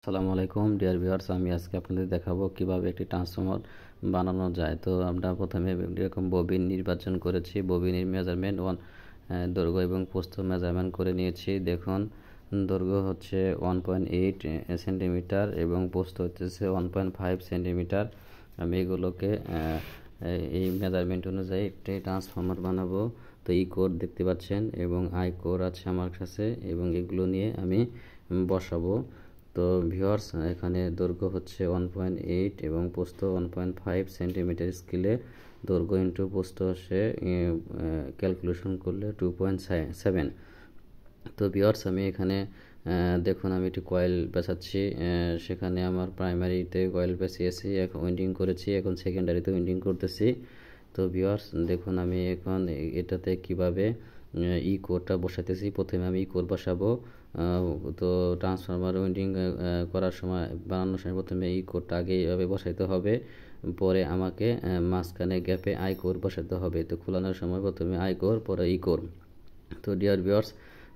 আসসালামু আলাইকুম dear viewers, আমি আজকে আপনাদের দেখাবো কিভাবে একটি ট্রান্সফর্মার বানানো যায়। তো আমরা প্রথমে এরকম ববিন নির্বাচন করেছি, ববিনের মেজারমেন্ট দৈর্ঘ্য এবং প্রস্থ মেজারমেন্ট করে নিয়েছি। দেখুন, দৈর্ঘ্য হচ্ছে 1.8 সেন্টিমিটার এবং প্রস্থ হচ্ছে 1.5 সেন্টিমিটার। আমি এগুলোকে এই মেজারমেন্ট অনুযায়ী একটি ট্রান্সফর্মার বানাবো। তো ই কোর দেখতে পাচ্ছেন এবং আই কোর আছে আমার কাছে, এবং এগুলো নিয়ে আমি বসাবো। তো ভিউয়ার্স, এখানে দৈর্ঘ্য হচ্ছে 1.8 এবং প্রস্থ 1.5 সেন্টিমিটার। স্কেলে দৈর্ঘ্য ইন্টু প্রস্থ আসে ক্যালকুলেশন করলে 2.7। তো ভিউয়ার্স, আমি এখানে দেখুন, আমি একটি কয়েল পেঁচাচ্ছি। সেখানে আমার প্রাইমারিতে কয়েল পেঁচিয়েছি, এখন উইন্ডিং করেছি, এখন সেকেন্ডারিতে উইন্ডিং করতেছি। তো ভিউয়ার্স দেখুন, আমি এখন এটাতে কিভাবে ই কোরটা বসাতেছি। প্রথমে আমি ই কোর বসাবো। তো ট্রান্সফরমার উইন্ডিং করার সময়, বানানোর সময় প্রথমে ই কোরটা আগে এইভাবে বসাইতে হবে, পরে আমাকে মাঝখানে গ্যাপে আই কোর বসাতে হবে। তো খোলানোর সময় প্রথমে আই কোর, পরে ই কোর। তো ডিয়ার ভিউয়ার্স,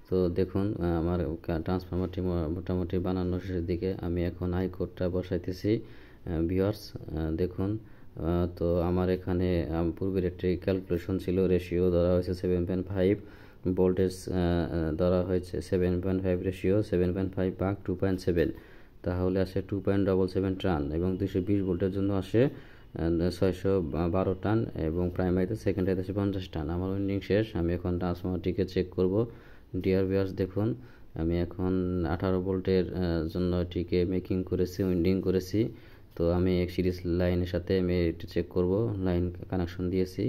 তো দেখুন, আমার ট্রান্সফরমারটি মোটামুটি বানানোর শেষের দিকে। আমি এখন আই কোরটা বসাইতেছি। ভিউয়ার্স দেখুন, তো আমার এখানে পূর্বের একটি ক্যালকুলেশন ছিল, রেশিও ধরা হয়েছে 7.5, ভোল্টেজ ধরা হয়েছে 7.5, রেশিও 7.5 ভাগ 2.7, তাহলে আসে 2.77 টান, এবং 220 ভোল্টের জন্য আসে 612 টান, এবং প্রাইমারিতে সেকেন্ডারিতে আসে 50 টান। আমার উইন্ডিং শেষ। আমি এখন ট্রান্সফরমারটিকে চেক করব। ডিয়ার ভিউয়ার্স দেখুন, আমি এখন 18 ভোল্টের জন্য এটিকে মেকিং করেছি, উইন্ডিং করেছি। তো আমি এক সিরিজ লাইনের সাথে আমি এটা চেক করব, লাইন কানেকশন দিয়েছি।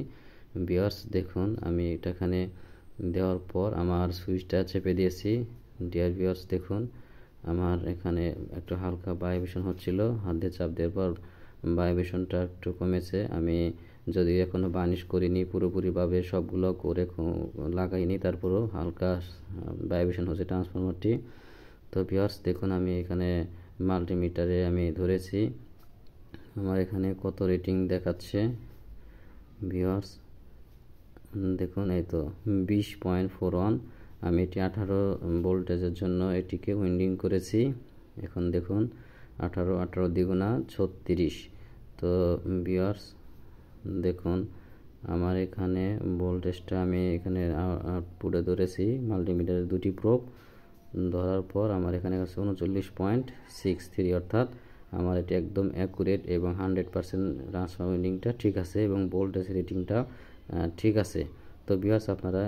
ভিউয়ার্স দেখুন, আমি এটা এখানে দেওয়ার পর আমার সুইচটা চেপে দিয়েছি। ডিয়ার ভিউয়ার্স দেখুন, আমার এখানে একটু হালকা ভাইব্রেশন হচ্ছিল, হাত দিয়ে চাপ দেওয়ার পর ভাইব্রেশনটা একটু কমেছে। আমি যদি এখনও বার্নিশ করিনি পুরোপুরিভাবে, সবগুলো করে লাগাইনি, তারপরও হালকা ভাইব্রেশন হচ্ছে ট্রান্সফরমারটি। তো ভিউয়ার্স দেখুন, আমি এখানে মাল্টিমিটারে আমি ধরেছি, আমার এখানে কত রেটিং দেখাচ্ছে। ভিউয়ার্স দেখুন, এই তো 20.41। আমি এটি 18 ভোল্টেজের জন্য এটিকে উইন্ডিং করেছি। এখন দেখুন 18 দ্বিগুণা 36। তো ভিউয়ার্স দেখুন, আমার এখানে ভোল্টেজটা আমি এখানে আউটপুটে ধরেছি, মাল্টিমিটারের দুটি প্রোব ধরার পর আমার এখানে আছে 39.63, অর্থাৎ আমার এটি একদম অ্যাকুরেট এবং 100% ট্রান্সফরমার উইন্ডিংটা ঠিক আছে, এবং ভোল্টেজ রেটিংটা ঠিক আছে। তো ভিউয়ার্স, আপনারা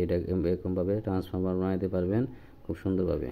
এটা এরকমভাবে ট্রান্সফরমার বানাতে পারবেন খুব সুন্দরভাবে।